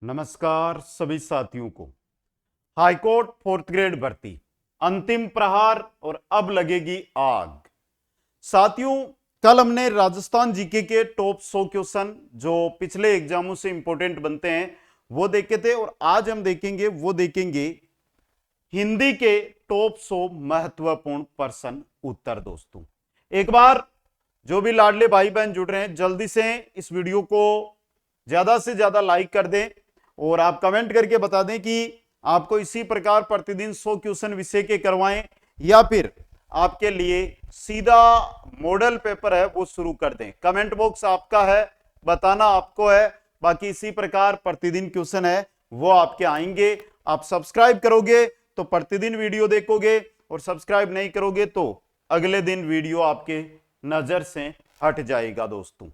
नमस्कार सभी साथियों को। हाईकोर्ट 4th ग्रेड भर्ती अंतिम प्रहार और अब लगेगी आग। साथियों, कल हमने राजस्थान जीके के टॉप 100 क्वेश्चन जो पिछले एग्जामों से इंपॉर्टेंट बनते हैं वो देखे थे, और आज हम देखेंगे हिंदी के टॉप 100 महत्वपूर्ण प्रश्न उत्तर। दोस्तों, एक बार जो भी लाडले भाई बहन जुड़ रहे हैं जल्दी से इस वीडियो को ज्यादा से ज्यादा लाइक कर दें और आप कमेंट करके बता दें कि आपको इसी प्रकार प्रतिदिन 100 क्वेश्चन विषय के करवाएं या फिर आपके लिए सीधा मॉडल पेपर है वो शुरू कर दें। कमेंट बॉक्स आपका है, बताना आपको है। बाकी इसी प्रकार प्रतिदिन क्वेश्चन है वो आपके आएंगे। आप सब्सक्राइब करोगे तो प्रतिदिन वीडियो देखोगे, और सब्सक्राइब नहीं करोगे तो अगले दिन वीडियो आपके नजर से हट जाएगा। दोस्तों,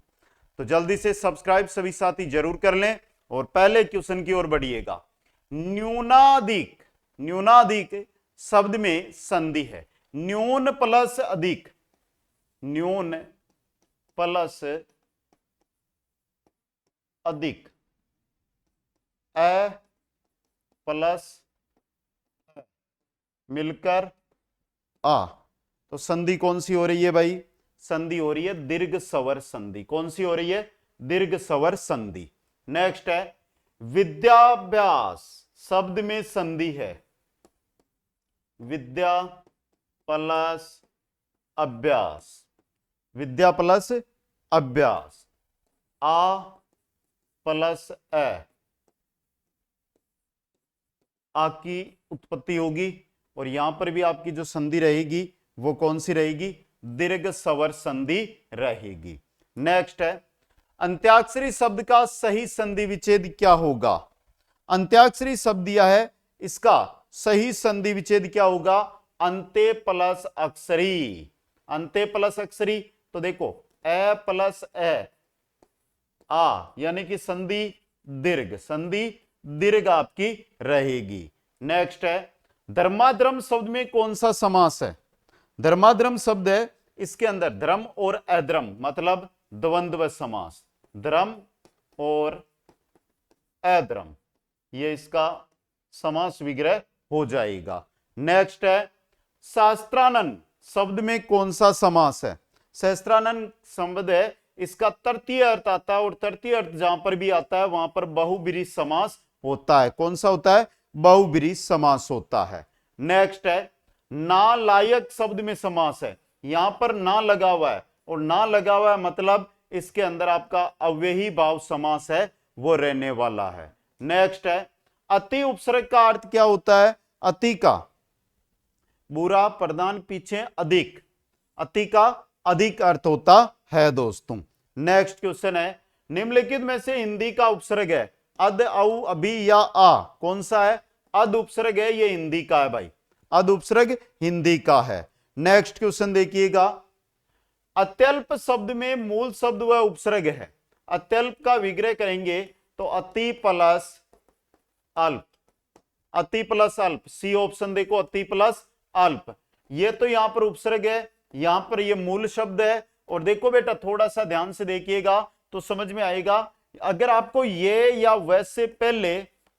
तो जल्दी से सब्सक्राइब सभी साथी जरूर कर लें और पहले क्वेश्चन की ओर बढ़िएगा। न्यूनाधिक, न्यूनाधिक शब्द में संधि है। न्यून प्लस अधिक, न्यून प्लस अधिक, अ प्लस मिलकर आ, तो संधि कौन सी हो रही है भाई? संधि हो रही है दीर्घ स्वर संधि। कौन सी हो रही है? दीर्घ स्वर संधि। नेक्स्ट है विद्याभ्यास शब्द में संधि है। विद्या प्लस अभ्यास, विद्या प्लस अभ्यास, आ प्लस आ की उत्पत्ति होगी, और यहां पर भी आपकी जो संधि रहेगी वो कौन सी रहेगी? दीर्घ स्वर संधि रहेगी। नेक्स्ट है अंत्याक्षरी शब्द का सही संधि विच्छेद क्या होगा? अंत्याक्षरी शब्द दिया है, इसका सही संधि विच्छेद क्या होगा? अंत्य प्लस अक्षरी, अंत्य प्लस अक्षरी। तो देखो ए प्लस ए आ, यानी कि संधि दीर्घ, संधि दीर्घ आपकी रहेगी। नेक्स्ट है धर्माधर्म शब्द में कौन सा समास है? धर्माधर्म शब्द है, इसके अंदर धर्म और अधर्म मतलब द्वंद्व समास, धर्म और अधर्म, ये इसका समास विग्रह हो जाएगा। नेक्स्ट है शास्त्रानन शब्द में कौन सा समास है? शास्त्रानन शब्द है, इसका तृतीय अर्थ आता है, और तृतीय अर्थ जहां पर भी आता है वहां पर बहुब्रीहि समास होता है। कौन सा होता है? बहुब्रीहि समास होता है। नेक्स्ट है नालायक शब्द में समास है। यहां पर ना लगा हुआ है, और ना लगा हुआ है मतलब इसके अंदर आपका अव्ययी भाव समास है वो रहने वाला है। नेक्स्ट है अति उपसर्ग का अर्थ क्या होता है? अति का बुरा प्रधान पीछे अधिक, अति का अधिक अर्थ होता है। दोस्तों, नेक्स्ट क्वेश्चन है निम्नलिखित में से हिंदी का उपसर्ग है अद, औ, अभी या आ कौन सा है? अद उपसर्ग है, ये हिंदी का है भाई, अद उपसर्ग हिंदी का है। नेक्स्ट क्वेश्चन देखिएगा अत्यल्प शब्द में मूल शब्द व उपसर्ग है। अत्यल्प का विग्रह करेंगे तो अति प्लस अल्प, अति प्लस अल्प, सी ऑप्शन देखो, अति प्लस अल्प। ये तो यहां पर उपसर्ग है, यहां पर ये मूल शब्द है। और देखो बेटा थोड़ा सा ध्यान से देखिएगा तो समझ में आएगा, अगर आपको ये या वैसे पहले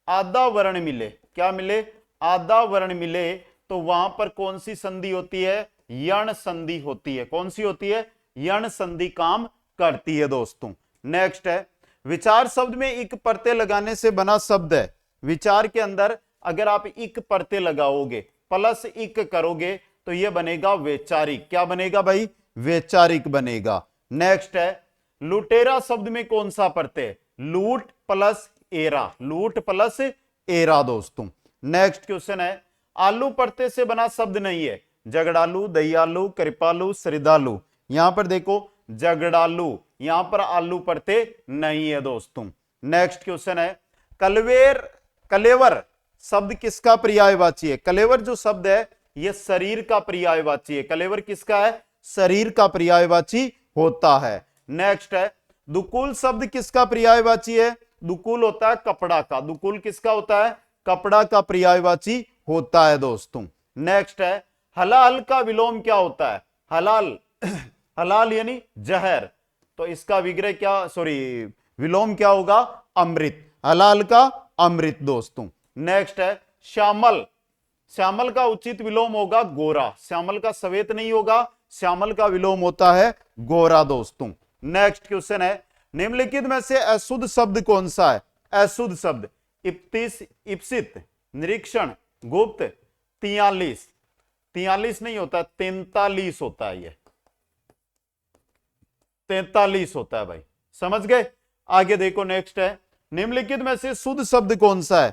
आधा वर्ण मिले, क्या मिले? आधा वर्ण मिले, तो वहां पर कौन सी संधि होती है? यण संधि होती है। कौन सी होती है? यण संधि काम करती है। दोस्तों, नेक्स्ट है विचार शब्द में इक प्रत्यय लगाने से बना शब्द है। विचार के अंदर अगर आप इक प्रत्यय लगाओगे प्लस इक करोगे तो यह बनेगा वैचारिक। क्या बनेगा भाई? वैचारिक बनेगा। नेक्स्ट है लुटेरा शब्द में कौन सा प्रत्यय? लूट प्लस एरा, लूट प्लस एरा। दोस्तों, नेक्स्ट क्वेश्चन है आलू प्रत्यय से बना शब्द नहीं है। झगड़ालू, दयालु, कृपालु, श्रद्धालु। यहां पर देखो झगड़ालू, यहां पर आलू प्रत्यय नहीं है। दोस्तों, नेक्स्ट क्वेश्चन है कलवेर, कलेवर शब्द किसका पर्यायवाची है? कलेवर जो शब्द है यह शरीर का पर्यायवाची है। कलेवर किसका है? शरीर का पर्यायवाची होता है। नेक्स्ट है दुकुल शब्द किसका पर्यायवाची है? दुकुल होता है कपड़ा का। दुकुल किसका होता है? कपड़ा का पर्यायवाची होता है। दोस्तों, नेक्स्ट है हलाल का विलोम क्या होता है? हलाल, हलाल यानी जहर, तो इसका विग्रह क्या, सॉरी विलोम क्या होगा? अमृत। हलाल का अमृत दोस्तों। नेक्स्ट है श्यामल, श्यामल का उचित विलोम होगा गोरा, श्यामल का श्वेत नहीं होगा, श्यामल का विलोम होता है गोरा दोस्तों। नेक्स्ट क्वेश्चन है निम्नलिखित में से अशुद्ध शब्द कौन सा है? अशुद्ध शब्द इप्तिस, इप्सित, निरीक्षण, गुप्त, 43, 43 नहीं होता, 43 होता है, ये 43 होता है भाई, समझ गए। आगे देखो नेक्स्ट है निम्नलिखित में से शुद्ध शब्द कौन सा है?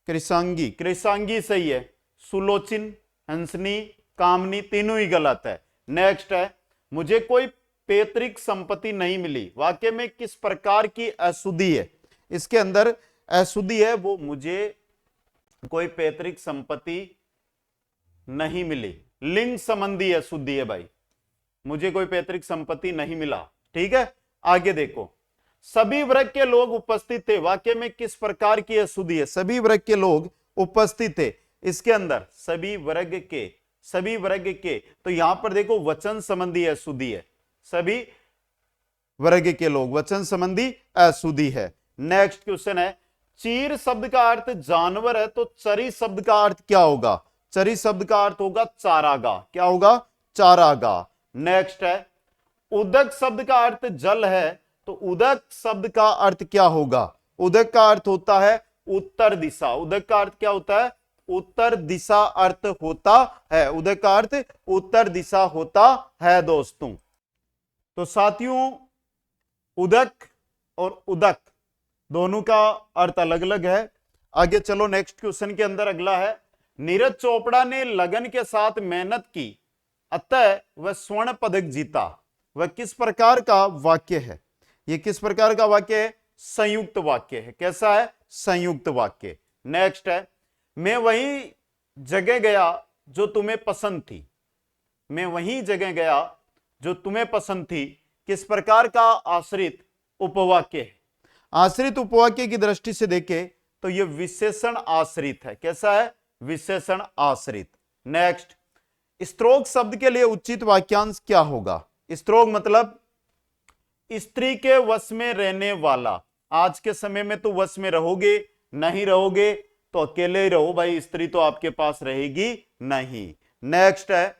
कृषांगी, कृषांगी सही है। सुलोचन, हंसनी, कामनी तीनों ही गलत है। नेक्स्ट है मुझे कोई पैतृक संपत्ति नहीं मिली, वाक्य में किस प्रकार की अशुद्धि है? इसके अंदर अशुद्धि है वो मुझे कोई पैतृक संपत्ति नहीं मिली, लिंग संबंधी अशुद्धि है भाई, मुझे कोई पैतृक संपत्ति नहीं मिला। ठीक है, आगे देखो सभी वर्ग के लोग उपस्थित थे, वाक्य में किस प्रकार की अशुद्धि है? सभी वर्ग के लोग उपस्थित थे, इसके अंदर सभी वर्ग के, सभी वर्ग के, तो यहां पर देखो वचन संबंधी अशुद्धि है, सभी वर्ग के लोग, वचन संबंधी अशुद्धि है। नेक्स्ट क्वेश्चन है चीर शब्द का अर्थ जानवर है, तो चरी शब्द का अर्थ क्या होगा? चरी शब्द का अर्थ होगा चारागाह, क्या होगा? चारागाह। नेक्स्ट है उदक शब्द का अर्थ जल है, तो उदक शब्द का अर्थ क्या होगा? उदक का अर्थ होता है उत्तर दिशा, उदक का अर्थ क्या होता है? उत्तर दिशा अर्थ होता है, उदक का अर्थ उत्तर दिशा होता है दोस्तों। तो साथियों उदक और उदक दोनों का अर्थ अलग अलग है। आगे चलो नेक्स्ट क्वेश्चन के अंदर अगला है नीरज चोपड़ा ने लगन के साथ मेहनत की अतः वह स्वर्ण पदक जीता, वह किस प्रकार का वाक्य है? यह किस प्रकार का वाक्य है? संयुक्त वाक्य है। कैसा है? संयुक्त वाक्य। नेक्स्ट है मैं वही जगह गया जो तुम्हें पसंद थी, मैं वही जगह गया जो तुम्हें पसंद थी, किस प्रकार का आश्रित उपवाक्य है? आश्रित उपवाक्य की दृष्टि से देखें तो यह विशेषण आश्रित है। कैसा है? विशेषण आश्रित। नेक्स्ट स्त्रोक शब्द के लिए उचित वाक्यांश क्या होगा? स्त्रोक मतलब स्त्री के वश में रहने वाला। आज के समय में तो वश में रहोगे, नहीं रहोगे तो अकेले ही रहो भाई, स्त्री तो आपके पास रहेगी नहीं। नेक्स्ट है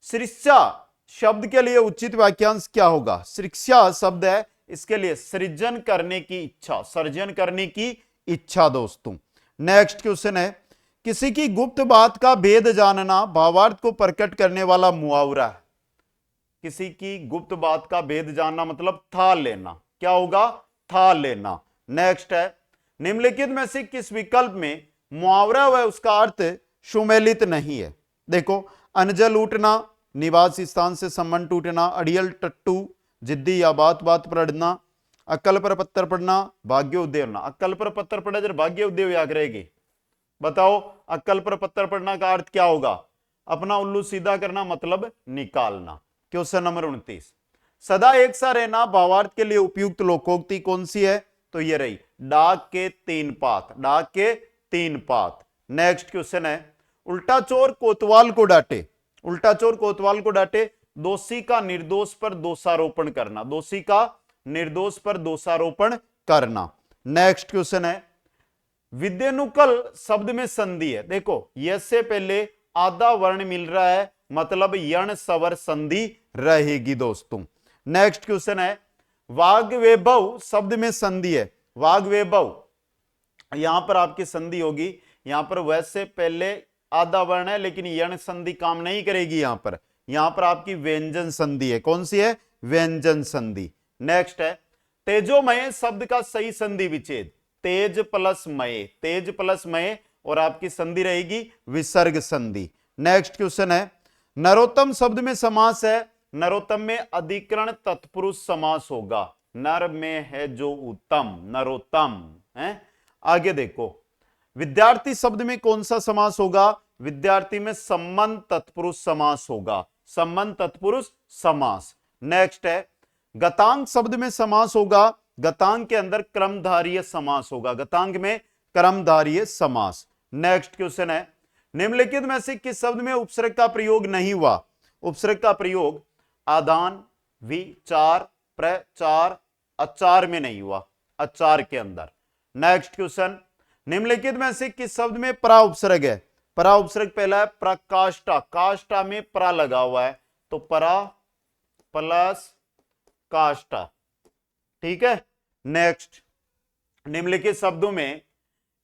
शिक्षा शब्द के लिए उचित वाक्यांश क्या होगा? शिक्षा शब्द है, इसके लिए सृजन करने की इच्छा, सर्जन करने की इच्छा दोस्तों। नेक्स्ट क्वेश्चन है किसी की गुप्त बात का भेद जानना भावार्थ को प्रकट करने वाला मुहावरा है। किसी की गुप्त बात का भेद जानना मतलब था लेना, क्या होगा? था लेना। नेक्स्ट है निम्नलिखित में से किस विकल्प में मुहावरा व उसका अर्थ सुमेलित नहीं है? देखो अनजल उठना, निवास स्थान से संबंध टूटना, अड़ियल टट्टू, जिद्दी या बात बात पर अड़ना, अक्कल पर पत्थर पड़ना, भाग्य उदय होना। अक्कल पर पत्थर पड़ा जब भाग्य उदय याद रहेगी। बताओ अक्कल पर पत्थर पड़ना का अर्थ क्या होगा? अपना उल्लू सीधा करना मतलब निकालना। क्वेश्चन नंबर 29 सदा एक सा रहना भावार्थ के लिए उपयुक्त लोकोक्ति कौन सी है? तो ये रही डाक के तीन पात, डाक के तीन पात। नेक्स्ट क्वेश्चन है उल्टा चोर कोतवाल को डांटे, उल्टा चोर कोतवाल को डांटे, दोषी का निर्दोष पर दोषारोपण करना, दोषी का निर्दोष पर दोषारोपण करना। नेक्स्ट क्वेश्चन है विद्यानुकल शब्द में संधि है। देखो यह से पहले आधा वर्ण मिल रहा है, मतलब यण सवर संधि रहेगी दोस्तों। नेक्स्ट क्वेश्चन है वाग वैभव शब्द में संधि है, वाग वैभव यहां पर आपकी संधि होगी, यहां पर वैसे पहले आधा वर्ण है लेकिन यण संधि काम नहीं करेगी, यहां पर आपकी व्यंजन संधि है। कौन सी है? व्यंजन संधि। नेक्स्ट है तेजोमय शब्द का सही संधि विच्छेद, तेज प्लस मय, तेज प्लस मय, और आपकी संधि रहेगी विसर्ग संधि। नेक्स्ट क्वेश्चन है नरोत्तम शब्द में समास है, नरोत्तम में अधिकरण तत्पुरुष समास होगा, नर में है जो उत्तम, नरोत्तम है। आगे देखो विद्यार्थी शब्द में कौन सा समास होगा? विद्यार्थी में संबंध तत्पुरुष समास होगा, संबंध तत्पुरुष समास। नेक्स्ट है गतांग शब्द में समास होगा, गतांग के अंदर क्रमधारीय समास होगा, गतांग में क्रमधारीय समास। नेक्स्ट क्वेश्चन है निम्नलिखित में से किस शब्द में उपसर्ग का प्रयोग नहीं हुआ? उपसर्ग का प्रयोग आदान, विचार, प्रचार, अचार में नहीं हुआ, अचार के अंदर। नेक्स्ट क्वेश्चन निम्नलिखित में से किस शब्द में प्रा उपसर्ग है? प्रा उपसर्ग पहला है प्रकाष्ठा, काष्ठा में प्रा लगा हुआ है, तो प्रा प्लस काष्ठा। ठीक है। नेक्स्ट, निम्नलिखित शब्दों में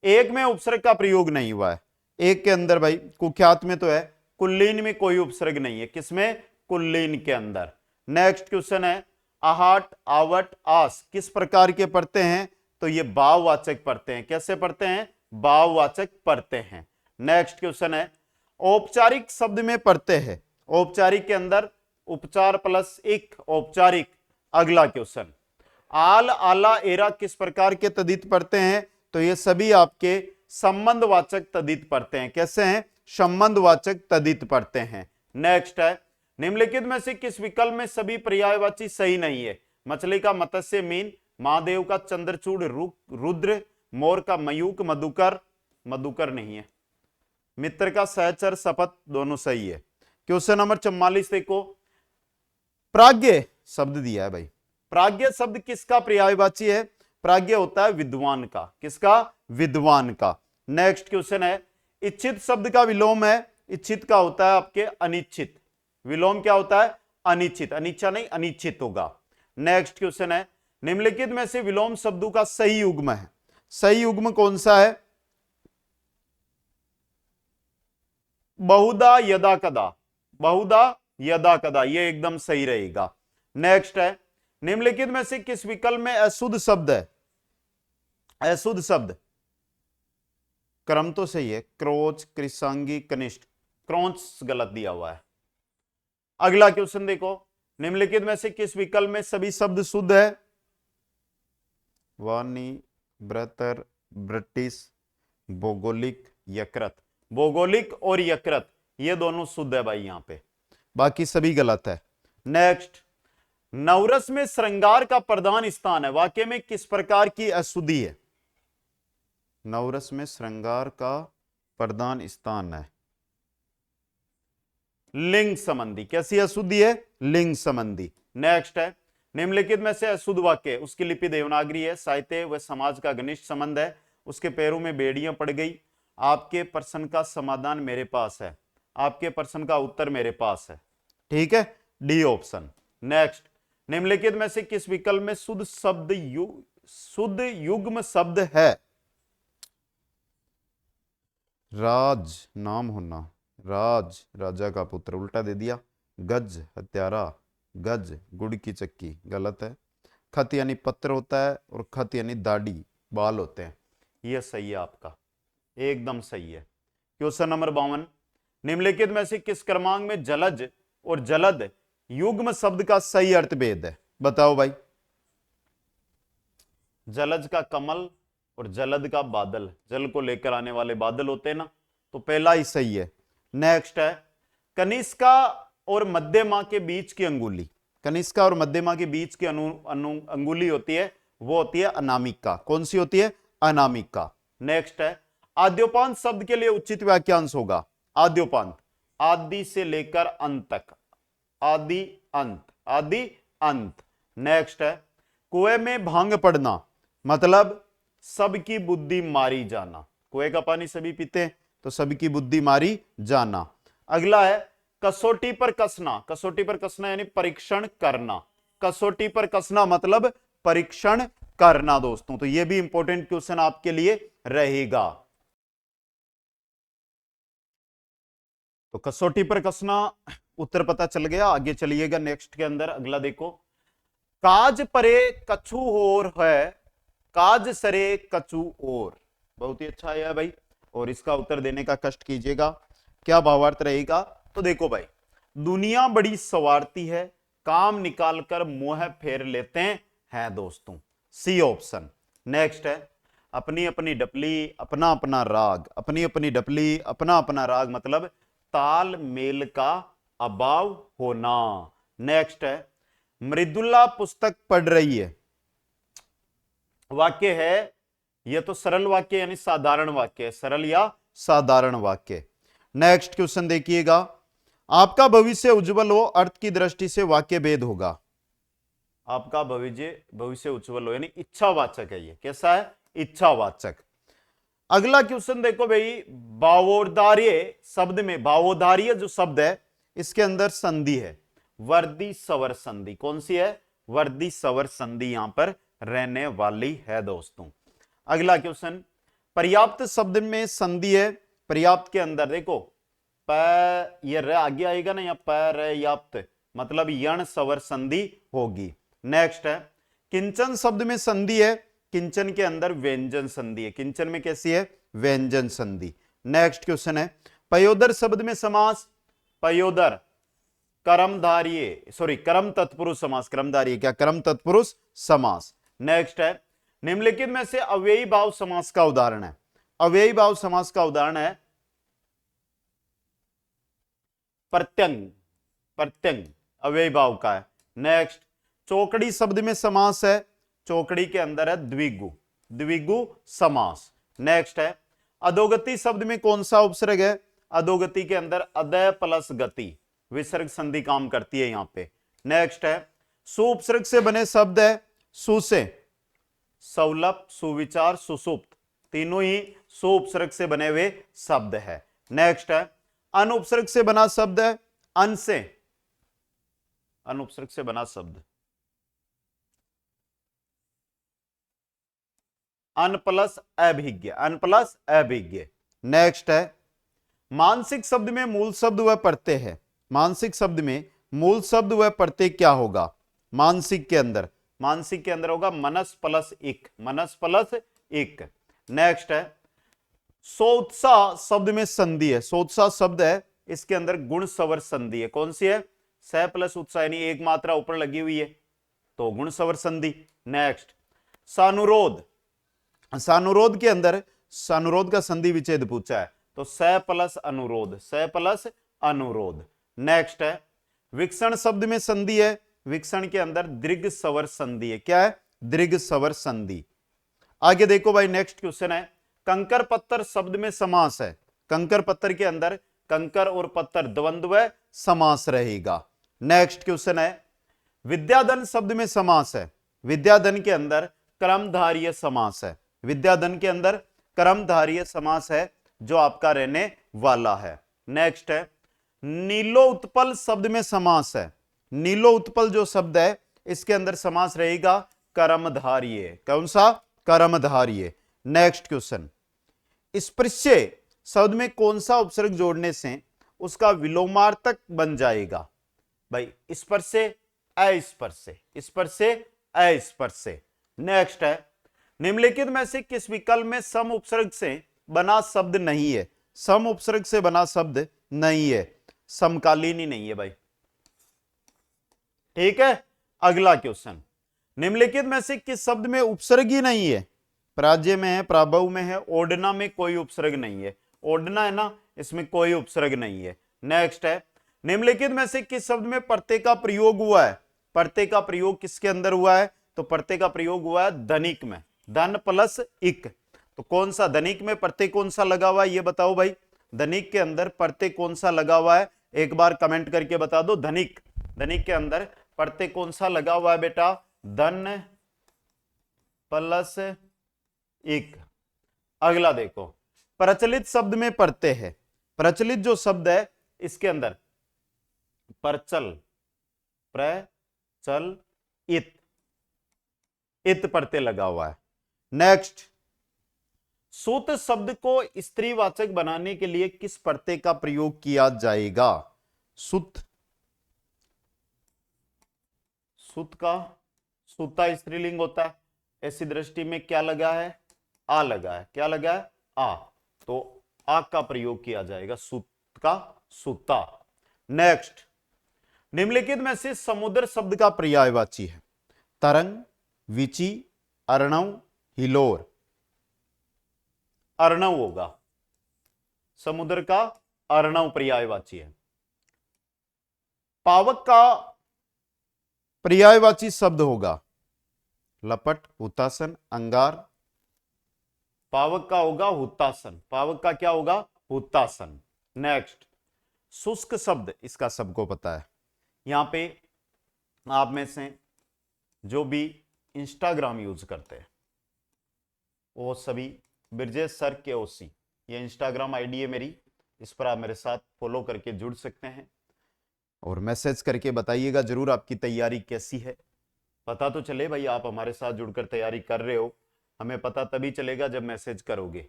एक में उपसर्ग का प्रयोग नहीं हुआ है। एक के अंदर भाई कुख्यात में तो है, कुल्लीन में कोई उपसर्ग नहीं है। किसमें? कुल्लीन के अंदर। नेक्स्ट क्वेश्चन है आहट, आवट, आस किस प्रकार के पढ़ते हैं? तो ये भाववाचक पढ़ते हैं। कैसे पढ़ते हैं? भाववाचक पढ़ते हैं। नेक्स्ट क्वेश्चन है औपचारिक शब्द में पढ़ते हैं। औपचारिक के अंदर उपचार प्लस एक औपचारिक। अगला क्वेश्चन आल, आला, एरा किस प्रकार के तद्धित पढ़ते हैं? तो ये सभी आपके संबंधवाचक तद्धित पढ़ते हैं। कैसे हैं? संबंधवाचक तद्धित पढ़ते हैं। नेक्स्ट है निम्नलिखित में से किस विकल्प में सभी पर्यायवाची सही नहीं है? मछली का मत्स्य मीन, महादेव का चंद्रचूड़ रुद्र, मोर का मयूक मधुकर। मधुकर नहीं है। मित्र का सहचर शपथ दोनों सही है। क्वेश्चन नंबर 44 देखो, प्राज्ञ शब्द दिया है भाई। प्राज्ञ शब्द किसका पर्यायवाची है? प्राज्ञ होता है विद्वान का। किसका? विद्वान का। नेक्स्ट क्वेश्चन है इच्छित शब्द का विलोम है। इच्छित का होता है आपके अनिच्छित। विलोम क्या होता है? अनिच्छित। अनिच्छा नहीं, अनिच्छित होगा। नेक्स्ट क्वेश्चन है निम्नलिखित में से विलोम शब्दों का सही युग्म है। सही युग्म कौन सा है? बहुधा, यदा, कदा। बहुधा, यदा, कदा, ये एकदम सही रहेगा। नेक्स्ट है निम्नलिखित में से किस विकल्प में अशुद्ध शब्द है? अशुद्ध शब्द क्रम तो सही है, क्रोच, कृषांगी, कनिष्ठ। क्रोच गलत दिया हुआ है। अगला क्वेश्चन देखो, निम्नलिखित में से किस विकल्प में सभी शब्द शुद्ध है? वाणी, ब्रतर, ब्रिटिश, भौगोलिक, यकृत। भौगोलिक और यकृत ये दोनों शुद्ध है भाई यहां पे, बाकी सभी गलत है। नेक्स्ट, नवरस में श्रृंगार का प्रधान स्थान है। वाक्य में किस प्रकार की अशुद्धि है? नवरस में श्रृंगार का प्रधान स्थान है लिंग संबंधी। कैसी अशुद्धि है? लिंग संबंधी। नेक्स्ट है निम्नलिखित में से अशुद्ध वाक्य, उसकी लिपि देवनागरी है, साहित्य व समाज का घनिष्ठ संबंध है, उसके पैरों में बेड़ियां पड़ गई, आपके प्रश्न का समाधान मेरे पास है, आपके प्रश्न का उत्तर मेरे पास है। ठीक है, डी ऑप्शन। नेक्स्ट, निम्नलिखित में से किस विकल्प में शुद्ध शब्द शुद्ध युग्म शब्द है? राज नाम होना, राज राजा का पुत्र, उल्टा दे दिया। गज हत्यारा, गज गुड़ की चक्की, गलत है। खत यानी पत्र होता है और खत यानी दाढ़ी बाल होते हैं। यह सही है आपका, एकदम सही है। क्वेश्चन नंबर 52, निम्नलिखित में से किस क्रमांक में जलज और जलद युग्म शब्द का सही अर्थ भेद है? बताओ भाई। जलज का कमल और जलद का बादल, जल को लेकर आने वाले बादल होते हैं ना, तो पहला ही सही है। नेक्स्ट है कनिष्का और मध्यमा के बीच की अंगुली। कनिष्का और मध्यमा के बीच की अंगुली होती है, वो होती है अनामिका। कौन सी होती है? अनामिका। नेक्स्ट है आद्योपांत शब्द के लिए उचित वाक्यांश होगा। आद्योपांत आदि से लेकर अंत तक, आदि अंत, आदि अंत। नेक्स्ट है कुएं में भांग पड़ना, मतलब सबकी बुद्धि मारी जाना। कुएं का पानी सभी पीते हैं, तो सबकी बुद्धि मारी जाना। अगला है कसौटी पर कसना। कसौटी पर कसना यानी परीक्षण करना। कसौटी पर कसना मतलब परीक्षण करना दोस्तों, तो यह भी इंपॉर्टेंट क्वेश्चन आपके लिए रहेगा। तो कसौटी पर कसना उत्तर पता चल गया। आगे चलिएगा नेक्स्ट के अंदर। अगला देखो, काज परे कछु और है, काज सरे कछु और। बहुत ही अच्छा है भाई, और इसका उत्तर देने का कष्ट कीजिएगा। क्या भावार्थ रहेगा? तो देखो भाई, दुनिया बड़ी स्वार्थी है, काम निकालकर मुंह फेर लेते हैं दोस्तों। C option. नेक्स्ट है अपनी अपनी डपली अपना अपना राग। अपनी अपनी डपली अपना अपना राग मतलब ताल मेल का अभाव होना। नेक्स्ट है मृदुला पुस्तक पढ़ रही है। वाक्य है, यह तो सरल वाक्य यानी साधारण वाक्य है, सरल या साधारण वाक्य। नेक्स्ट क्वेश्चन देखिएगा, आपका भविष्य उज्जवल हो अर्थ की दृष्टि से वाक्य भेद होगा। आपका भविष्य उज्जवल हो यानी इच्छावाचक है। ये कैसा है? इच्छावाचक। अगला क्वेश्चन देखो भाई, भावोद्धार्य शब्द में, भावोद्धार्य जो शब्द है इसके अंदर संधि है वर्दी सवर संधि। कौन सी है? वर्दी सवर संधि यहां पर रहने वाली है दोस्तों। अगला क्वेश्चन, पर्याप्त शब्द में संधि है, पर्याप्त के अंदर देखो ये र आगे आएगा ना, या पर्याप्त मतलब यण सवर संधि होगी। नेक्स्ट है, किंचन शब्द में संधि है, किंचन के अंदर व्यंजन संधि है। किंचन में कैसी है? व्यंजन संधि। नेक्स्ट क्वेश्चन है, पयोदर शब्द में समास, पयोदर कर्मधारय सॉरी कर्म तत्पुरुष समास, कर्मधारय क्या? कर्म तत्पुरुष समास। नेक्स्ट है, निम्नलिखित में से अव्ययी भाव समास का उदाहरण है। अव्ययी भाव समास का उदाहरण है प्रत्यंग, प्रत्यंग अव्ययी भाव का है। नेक्स्ट, चौकड़ी शब्द में समास है, चौकड़ी के अंदर है द्विगु, द्विगु समास। नेक्स्ट है, अधोगति शब्द में कौन सा उपसर्ग है? अधोगति के अंदर अदय प्लस गति, विसर्ग संधि काम करती है यहां पे। नेक्स्ट है, सु उपसर्ग से बने शब्द है, सु से सौलभ, सुविचार, सुसुप्त, तीनों ही सु उपसर्ग से बने हुए शब्द है। नेक्स्ट है, अन उपसर्ग से बना शब्द है, अन से, अन उपसर्ग से बना शब्द, अन प्लस अभिज्ञ, अन प्लस अभिज्ञ। नेक्स्ट है, मानसिक शब्द में मूल शब्द व प्रत्यय है, मानसिक शब्द में मूल शब्द व प्रत्यय क्या होगा? मानसिक के अंदर, मानसिक के अंदर होगा मनस प्लस इक, मनस प्लस इक। नेक्स्ट है, सोत्साह शब्द में संधि है, सोत्साह शब्द है इसके अंदर गुण सवर संधि है। कौन सी है? स प्लस उत्साह, यानी एक मात्रा ऊपर लगी हुई है तो गुण सवर संधि। नेक्स्ट, सानुरोध, सानुरोध के अंदर सानुरोध का संधि विच्छेद पूछा है तो स प्लस अनुरोध, स प्लस अनुरोध। नेक्स्ट है, विक्षण शब्द में संधि है, विक्षण के अंदर दीर्घ सवर संधि है। क्या है? दीर्घ सवर संधि। आगे देखो भाई, नेक्स्ट क्वेश्चन है, कंकर पत्थर शब्द में समास है, कंकर पत्थर के अंदर कंकर और पत्थर द्वंद्व समास रहेगा। नेक्स्ट क्वेश्चन है, विद्याधन शब्द में समास है, विद्याधन के अंदर कर्मधारय समास है, विद्याधन के अंदर कर्मधारय समास है जो आपका रहने वाला है। नेक्स्ट है, नीलो उत्पल शब्द में समास है, नीलो उत्पल जो शब्द है इसके अंदर समास रहेगा कर्मधारय। कौन सा? कर्मधारय। नेक्स्ट क्वेश्चन, स्पर्शे शब्द में कौन सा उपसर्ग जोड़ने से उसका विलोमार्थक बन जाएगा? भाई स्पर्शे, अस्पर्शे, स्पर्शे, अस्पर्शे। नेक्स्ट है, निम्नलिखित में से किस विकल्प में सम उपसर्ग से बना शब्द नहीं है? सम उपसर्ग से बना शब्द नहीं है, समकालीन ही नहीं है भाई। ठीक है। अगला क्वेश्चन, निम्नलिखित में से किस शब्द में उपसर्ग ही नहीं है? पराजय में है, प्राभव में है, ओढ़ना में कोई उपसर्ग नहीं है, ओढ़ना है ना, इसमें कोई उपसर्ग नहीं है। नेक्स्ट है, निम्नलिखित में से किस शब्द में प्रत्यय का प्रयोग हुआ है? प्रत्यय का प्रयोग किसके अंदर हुआ है? तो प्रत्यय का प्रयोग हुआ है धनिक में, धन प्लस इक। तो कौन सा धनिक में प्रत्यय कौन सा लगा हुआ है ये बताओ भाई, धनिक के अंदर प्रत्यय कौन सा लगा हुआ है? एक बार कमेंट करके बता दो। धनिक, धनिक के अंदर प्रत्यय कौन सा लगा हुआ है बेटा? धन प्लस इक। अगला देखो, प्रचलित शब्द में प्रत्यय है, प्रचलित जो शब्द है इसके अंदर परचल, प्रचल इत, इत प्रत्यय लगा हुआ है। नेक्स्ट, सूत शब्द को स्त्रीवाचक बनाने के लिए किस प्रत्यय का प्रयोग किया जाएगा? सुत, सुत का, सूता स्त्रीलिंग होता है, ऐसी दृष्टि में क्या लगा है? आ लगा है। क्या लगा है? आ, तो आ का प्रयोग किया जाएगा, सूत का, सूता। नेक्स्ट, निम्नलिखित में से समुद्र शब्द का पर्यायवाची है? तरंग, विची, अर्णव, हिलोर। अर्णव होगा, समुद्र का अर्णव पर्यायवाची है। पावक का पर्यायवाची शब्द होगा लपट, हुतासन, अंगार। पावक का होगा हुतासन, पावक का क्या होगा? हुतासन। नेक्स्ट, शुष्क शब्द, इसका सबको पता है। यहां पे आप में से जो भी इंस्टाग्राम यूज करते हैं वो सभी ब्रजेश सर के ओसी, ये इंस्टाग्राम आईडी है मेरी, इस पर आप मेरे साथ फॉलो करके जुड़ सकते हैं और मैसेज करके बताइएगा जरूर आपकी तैयारी कैसी है। पता तो चले भाई आप हमारे साथ जुड़कर तैयारी कर रहे हो, हमें पता तभी चलेगा जब मैसेज करोगे।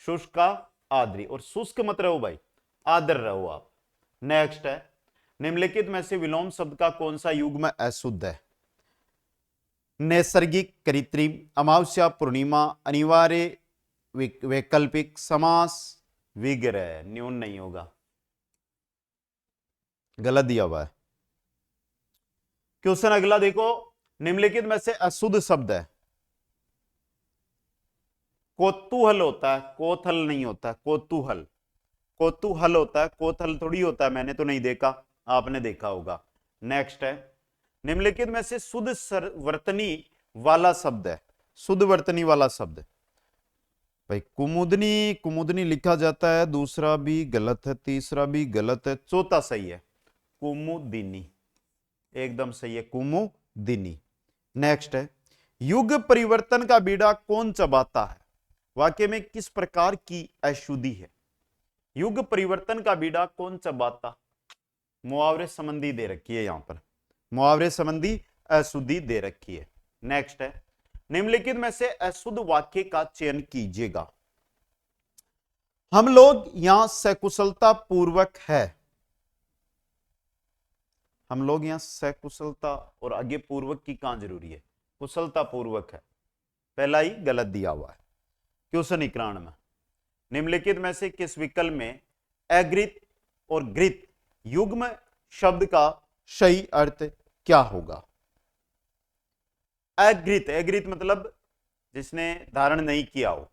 शुष्क का आद्री, और शुष्क मत रहो भाई, आदर रहो आप। नेक्स्ट है, निम्नलिखित में से विलोम शब्द का कौन सा युग्म अशुद्ध है? नैसर्गिक, कृत्रिम, अमावस्या, पूर्णिमा, अनिवार्य, वैकल्पिक, समास, विग्रह। न्यून नहीं होगा, गलत दिया हुआ है। क्वेश्चन अगला देखो, निम्नलिखित में से अशुद्ध शब्द है। कोतूहल होता है, कोथल नहीं होता, कोतूहल। कोतूहल होता है, कोथल थोड़ी होता है, मैंने तो नहीं देखा, आपने देखा होगा। नेक्स्ट है, निम्नलिखित में से शुद्ध वर्तनी वाला शब्द है। शुद्ध वर्तनी वाला शब्द भाई, कुमुदनी, कुमुदनी लिखा जाता है, दूसरा भी गलत है, तीसरा भी गलत है, चौथा सही है, कुमुदिनी, एकदम सही है, कुमुदिनी। नेक्स्ट है, युग परिवर्तन का बीड़ा कौन चबाता है? वाक्य में किस प्रकार की अशुद्धि है? युग परिवर्तन का बीड़ा कौन चबाता? मुहावरे संबंधी दे रखी है, यहां पर मुहावरे संबंधी अशुद्धि दे रखी है। नेक्स्ट है, निम्नलिखित में से अशुद्ध वाक्य का चयन कीजिएगा। हम लोग यहां सकुशलता पूर्वक है, हम लोग यहां सकुशलता और आगे पूर्वक की कहां जरूरी है? कुशलता पूर्वक है, पहला ही गलत दिया हुआ है। क्वेश्चन 91 में, निम्नलिखित में से किस विकल्प में अग्रित और गृत युग्म शब्द का सही अर्थ क्या होगा? अग्रित, अग्रित मतलब जिसने धारण नहीं किया हो,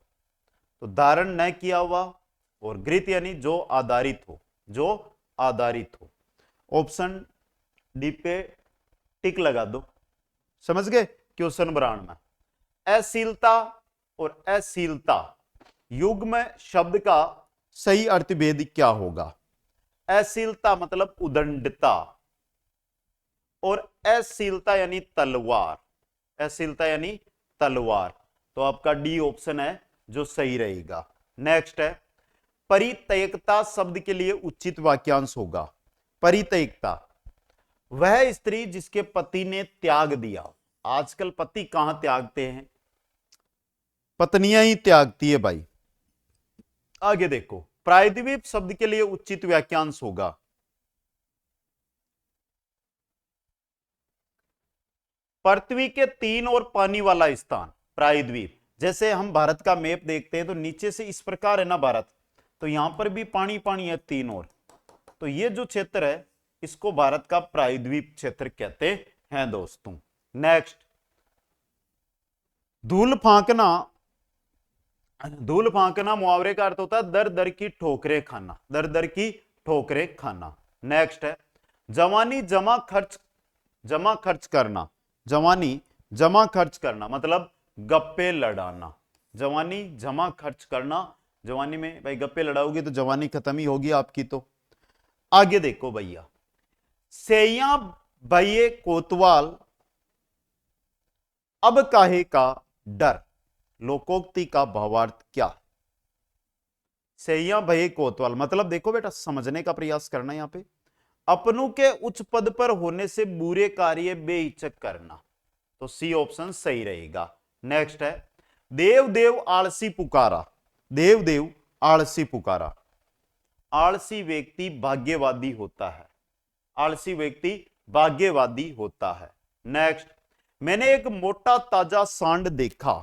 तो धारण न किया हुआ, और गृत यानी जो आधारित हो, जो आधारित हो। ऑप्शन डी पे टिक लगा दो, समझ गए? क्वेश्चन 92 में, अशीलता और अशीलता युग्म शब्द का सही अर्थभेद क्या होगा? अशीलता मतलब उदंडता, और अशीलता यानी तलवार, अशीलता यानी तलवार, तो आपका डी ऑप्शन है जो सही रहेगा। नेक्स्ट है, परित्यक्ता शब्द के लिए उचित वाक्यांश होगा। परित्यक्ता, वह स्त्री जिसके पति ने त्याग दिया। आजकल पति कहां त्यागते हैं? पत्नियां ही त्यागती है भाई। आगे देखो, प्रायद्वीप शब्द के लिए उचित वाक्यांश होगा। पृथ्वी के तीन और पानी वाला स्थान प्रायद्वीप। जैसे हम भारत का मैप देखते हैं तो नीचे से इस प्रकार है ना भारत, तो यहां पर भी पानी पानी है तीन और, तो ये जो क्षेत्र है इसको भारत का प्रायद्वीप क्षेत्र कहते हैं दोस्तों। नेक्स्ट, धूल फांकना, धूल फांकना मुहावरे का अर्थ होता है दर दर की ठोकरें खाना, दर दर की ठोकरें खाना। नेक्स्ट है, जवानी जमा खर्च करना। जवानी जमा खर्च करना मतलब गप्पे लड़ाना। जवानी जमा खर्च करना, जवानी में भाई गप्पे लड़ाओगे तो जवानी खत्म ही होगी आपकी। तो आगे देखो भैया, सैया भैये कोतवाल अब काहे का डर, लोकोक्ति का भावार्थ क्या है? सैया भये कोतवाल मतलब देखो बेटा, समझने का प्रयास करना। यहां पे अपनों के उच्च पद पर होने से बुरे कार्य बेहिचक करना, तो सी ऑप्शन सही रहेगा। नेक्स्ट है, देव देव आलसी पुकारा। देव देव आलसी पुकारा, आलसी व्यक्ति भाग्यवादी होता है, आलसी व्यक्ति भाग्यवादी होता है। नेक्स्ट, मैंने एक मोटा ताजा सांड देखा।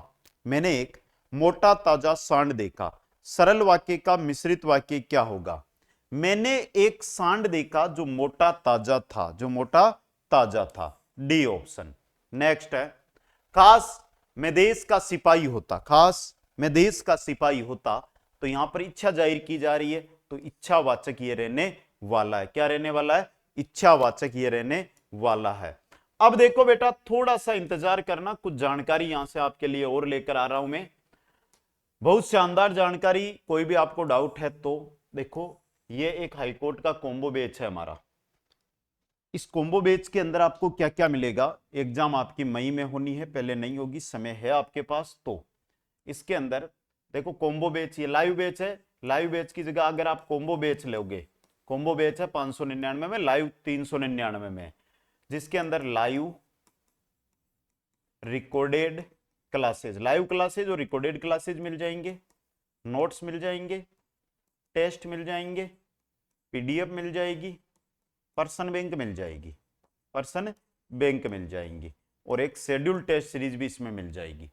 मैंने एक मोटा ताजा सांड देखा, सरल वाक्य का मिश्रित वाक्य क्या होगा? मैंने एक सांड देखा जो मोटा ताजा था, जो मोटा ताजा था, डी ऑप्शन। नेक्स्ट है, खास मैं देश का सिपाही होता। खास मैं देश का सिपाही होता, तो यहां पर इच्छा जाहिर की जा रही है, तो इच्छावाचक ये रहने वाला है। क्या रहने वाला है? इच्छावाचक ये रहने वाला है। अब देखो बेटा, थोड़ा सा इंतजार करना, कुछ जानकारी यहां से आपके लिए और लेकर आ रहा हूं मैं, बहुत शानदार जानकारी। कोई भी आपको डाउट है तो देखो, ये एक हाईकोर्ट का कॉम्बो बैच है हमारा। इस कॉम्बो बैच के अंदर आपको क्या क्या मिलेगा? एग्जाम आपकी मई में होनी है, पहले नहीं होगी, समय है आपके पास। तो इसके अंदर देखो कॉम्बो बैच, ये लाइव बैच है, लाइव बैच की जगह अगर आप कॉम्बो बैच लोगे, कॉम्बो बैच है 599 में, लाइव 399 में, जिसके अंदर live recorded classes, live classes और रिकॉर्डेड क्लासेज मिल जाएंगे, नोट्स मिल जाएंगे, टेस्ट मिल जाएंगे, पीडीएफ मिल जाएगी, पर्सन बैंक मिल जाएगी, पर्सन बैंक मिल जाएंगी, और एक शेड्यूल टेस्ट सीरीज भी इसमें मिल जाएगी।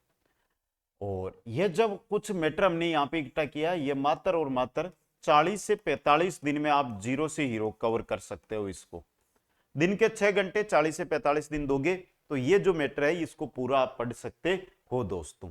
और ये जब कुछ मैटर हमने यहाँ पे इकट्ठा किया, ये मात्र और मात्र 40 से 45 दिन में आप जीरो से हीरो कवर कर सकते हो इसको। दिन के 6 घंटे 40 से 45 दिन दोगे तो ये जो मैटर है इसको पूरा आप पढ़ सकते हो दोस्तों।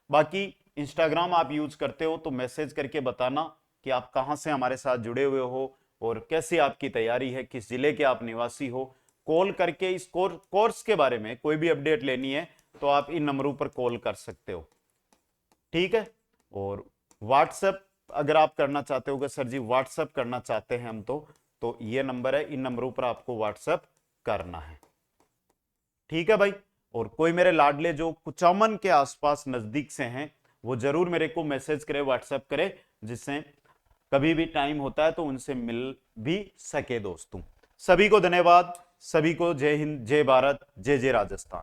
बाकी इंस्टाग्राम आप यूज करते हो तो मैसेज करके बताना कि आप कहां से हमारे साथ जुड़े हुए हो और कैसी आपकी तैयारी है, किस जिले के आप निवासी हो। कॉल करके इस कोर्स के बारे में कोई भी अपडेट लेनी है तो आप इन नंबरों पर कॉल कर सकते हो, ठीक है। और व्हाट्सएप अगर आप करना चाहते हो कि सर जी व्हाट्सएप करना चाहते हैं हम तो ये नंबर है, इन नंबरों पर आपको व्हाट्सएप करना है, ठीक है भाई। और कोई मेरे लाडले जो कुचामन के आसपास नजदीक से हैं वो जरूर मेरे को मैसेज करे, व्हाट्सएप करे, जिससे कभी भी टाइम होता है तो उनसे मिल भी सके दोस्तों। सभी को धन्यवाद, सभी को जय हिंद, जय भारत, जय जय राजस्थान।